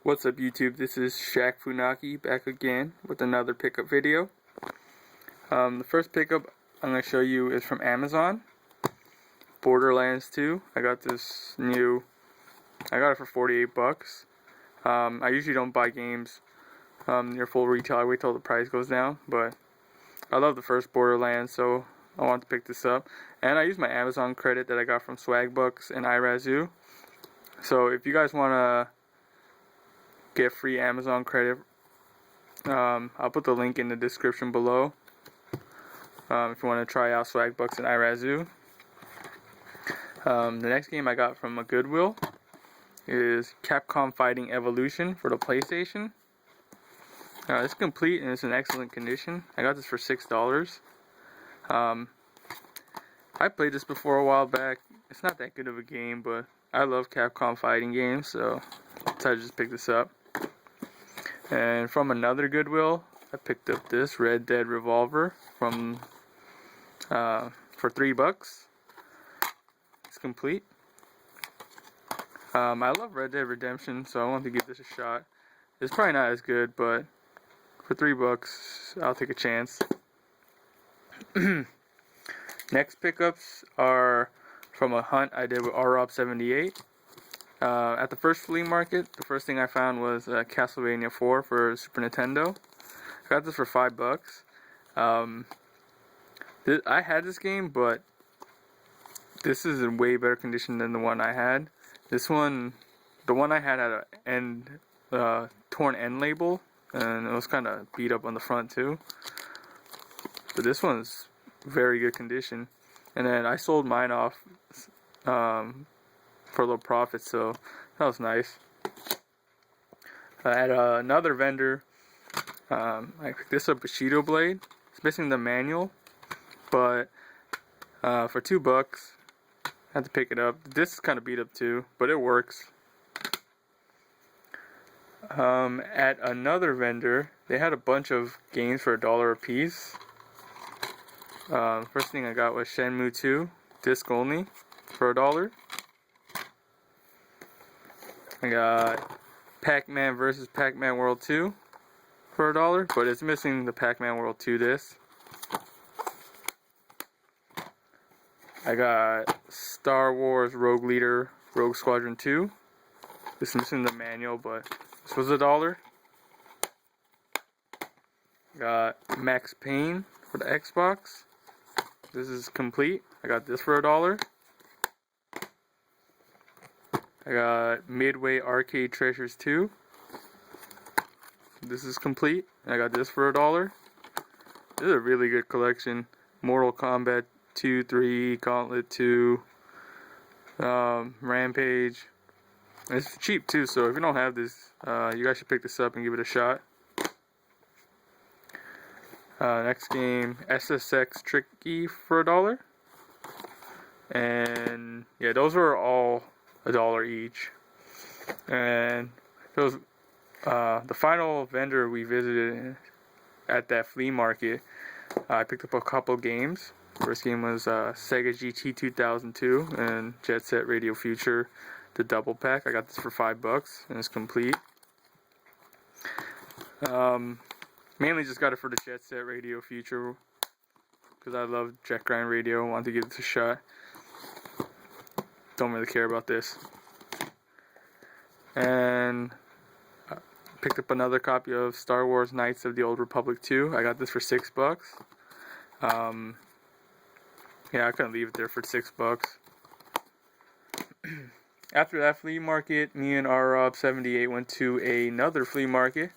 What's up YouTube, this is Shaq Funaki back again with another pickup video. The first pickup I'm going to show you is from Amazon. Borderlands 2. I got this I got it for 48 bucks. I usually don't buy games near full retail. I wait till the price goes down, but I love the first Borderlands, so I wanted to pick this up. And I use my Amazon credit that I got from Swagbucks and iRazoo. So if you guys want to get free Amazon credit, I'll put the link in the description below if you want to try out Swagbucks and iRazoo. The next game I got from a Goodwill is Capcom Fighting Evolution for the PlayStation. It's complete and it's in excellent condition. I got this for $6. I played this before a while back. It's not that good of a game, but I love Capcom fighting games, so I decided to just pick this up. And from another Goodwill, I picked up this Red Dead Revolver for $3. It's complete. I love Red Dead Redemption, so I wanted to give this a shot. It's probably not as good, but for $3, I'll take a chance. Next pickups are from a hunt I did with ROB78. At the first flea market, the first thing I found was Castlevania 4 for Super Nintendo. I got this for $5. I had this game, but this is in way better condition than the one I had. This one, the one I had a torn end label, and it was kind of beat up on the front too. But this one's very good condition. And then I sold mine off for a little profit, so that was nice. At another vendor, I picked this up, Bushido blade. It's missing the manual, but for $2, I had to pick it up. This is kind of beat up too, but it works. At another vendor, they had a bunch of games for $1 a piece. First thing I got was Shenmue 2, disc only, for $1. I got Pac-Man vs. Pac-Man World 2 for $1, but it's missing the Pac-Man World 2 disc. I got Star Wars Rogue Leader Rogue Squadron 2. This is missing the manual, but this was $1. Got Max Payne for the Xbox. This is complete. I got this for $1. I got Midway Arcade Treasures 2. This is complete. I got this for $1. This is a really good collection. Mortal Kombat 2, 3, Gauntlet 2, Rampage. It's cheap too, so if you don't have this, you guys should pick this up and give it a shot. Next game, SSX Tricky for $1. And yeah, those were all $1 each. And those, the final vendor we visited at that flea market, I picked up a couple games. First game was Sega GT 2002 and Jet Set Radio Future, the double pack. I got this for $5 and it's complete. Mainly just got it for the Jet Set Radio Future because I love Jet Grind Radio. Wanted to give this a shot. Don't really care about this. And I picked up another copy of Star Wars Knights of the Old Republic 2. I got this for $6. Yeah, I couldn't leave it there for $6. After that flea market, me and ROB78 went to another flea market.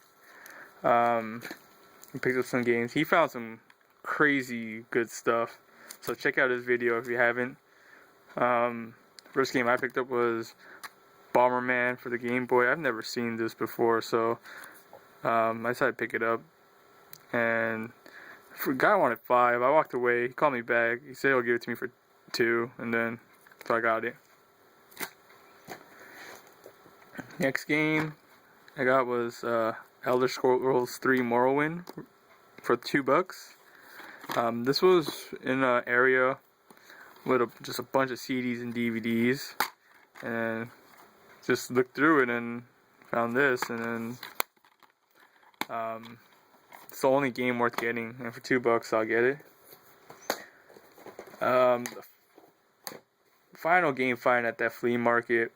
We picked up some games. He found some crazy good stuff, so check out his video if you haven't. First game I picked up was Bomberman for the Game Boy. I've never seen this before, so I decided to pick it up. And the guy wanted $5. I walked away. He called me back. He said he'll give it to me for $2, and then so I got it. Next game I got was Elder Scrolls 3 Morrowind for $2. This was in an area with just a bunch of CDs and DVDs, and just looked through it and found this, and then it's the only game worth getting, and for $2 I'll get it. The final game find at that flea market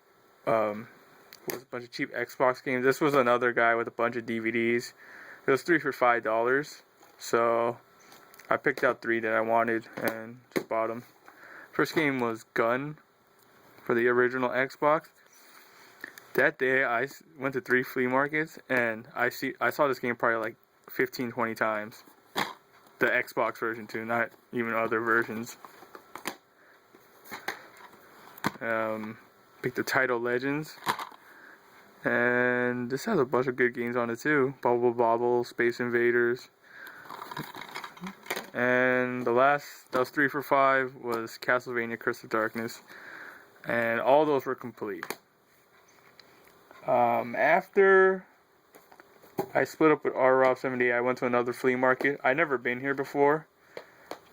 was a bunch of cheap Xbox games. This was another guy with a bunch of DVDs. It was 3 for $5, so I picked out 3 that I wanted and just bought them. First game was Gun for the original Xbox. That day I went to 3 flea markets, and I saw this game probably like 15-20 times. The Xbox version too, not even other versions. Picked the Title Legends, and this has a bunch of good games on it too. Bubble Bobble, Space Invaders, and the last that was 3 for $5 was Castlevania Curse of Darkness, and all those were complete. After I split up with RRob78, I went to another flea market. I'd never been here before,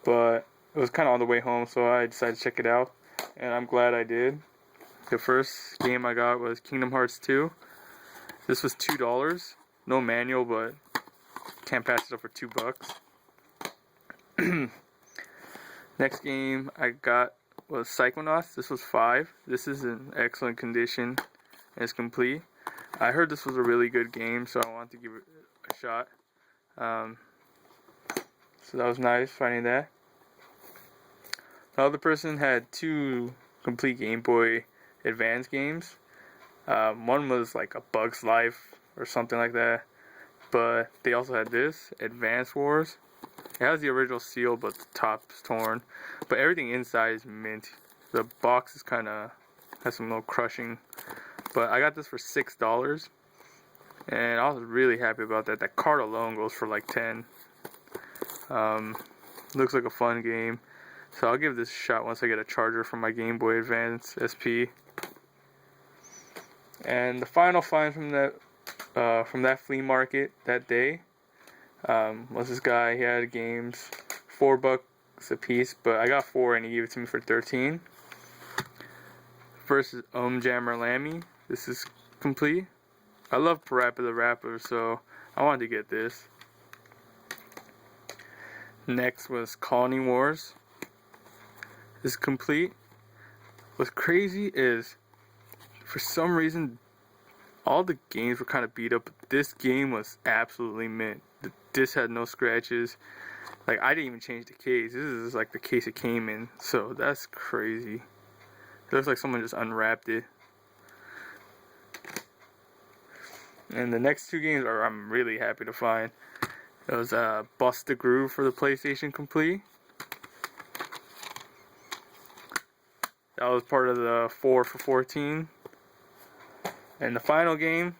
but it was kind of on the way home, so I decided to check it out, and I'm glad I did. The first game I got was Kingdom Hearts 2. This was $2. No manual, but can't pass it up for $2. Next game I got was Psychonauts. This was $5. This is in excellent condition. It's complete. I heard this was a really good game, so I wanted to give it a shot. So that was nice finding that. The other person had 2 complete Game Boy Advance games. One was like a Bug's Life or something like that, but they also had this Advance Wars. It has the original seal, but the top's torn, but everything inside is mint. The box is kind of has some little crushing, but I got this for $6, and I was really happy about that. That card alone goes for like 10. Looks like a fun game, so I'll give this a shot once I get a charger from my Game Boy Advance SP. And the final find from that flea market that day was this guy. He had games, $4 a piece, but I got 4 and he gave it to me for 13. First is Jammer Lammy. This is complete. I love Parappa the Rapper, so I wanted to get this. Next was Colony Wars. This is complete. What's crazy is, for some reason, all the games were kind of beat up, but this game was absolutely mint. The disc had no scratches. Like, I didn't even change the case. This is like the case it came in, so that's crazy. It looks like someone just unwrapped it. And the next 2 games I'm really happy to find. It was Bust the Groove for the PlayStation Complete. That was part of the 4 for 14. And the final game,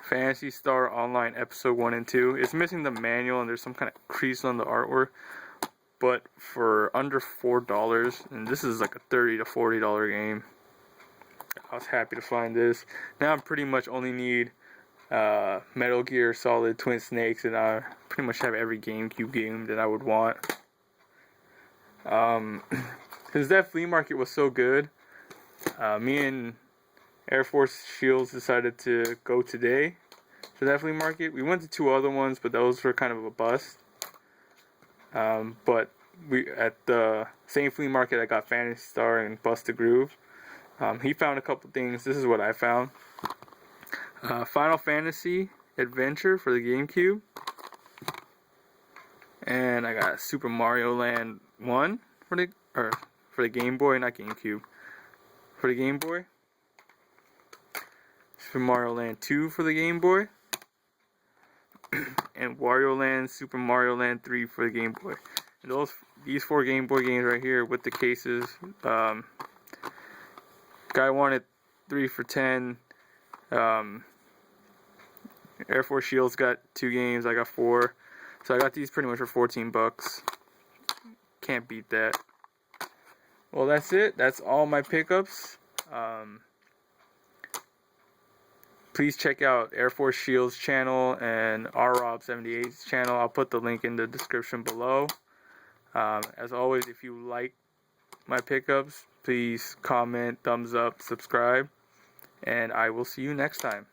Phantasy Star Online Episode 1 and 2. It's missing the manual and there's some kind of crease on the artwork. But for under $4, and this is like a $30 to $40 game, I was happy to find this. Now I pretty much only need Metal Gear Solid Twin Snakes, and I pretty much have every GameCube game that I would want. Because that flea market was so good, me and Air Force Shields decided to go today to that flea market. We went to 2 other ones, but those were kind of a bust. But we at the same flea market I got Phantasy Star and Bust the Groove. He found a couple things. This is what I found. Final Fantasy Adventure for the GameCube. And I got Super Mario Land 1 for the Game Boy, not GameCube. For the Game Boy. Super Mario Land 2 for the Game Boy. And Wario Land, Super Mario Land 3 for the Game Boy. And these 4 Game Boy games right here with the cases. Guy wanted 3 for 10. Air Force Shields got 2 games. I got 4. So I got these pretty much for $14. Can't beat that. Well, that's it. That's all my pickups. Please check out Air Force Shields channel and RRob78's channel. I'll put the link in the description below. As always, if you like my pickups, please comment, thumbs up, subscribe. and I will see you next time.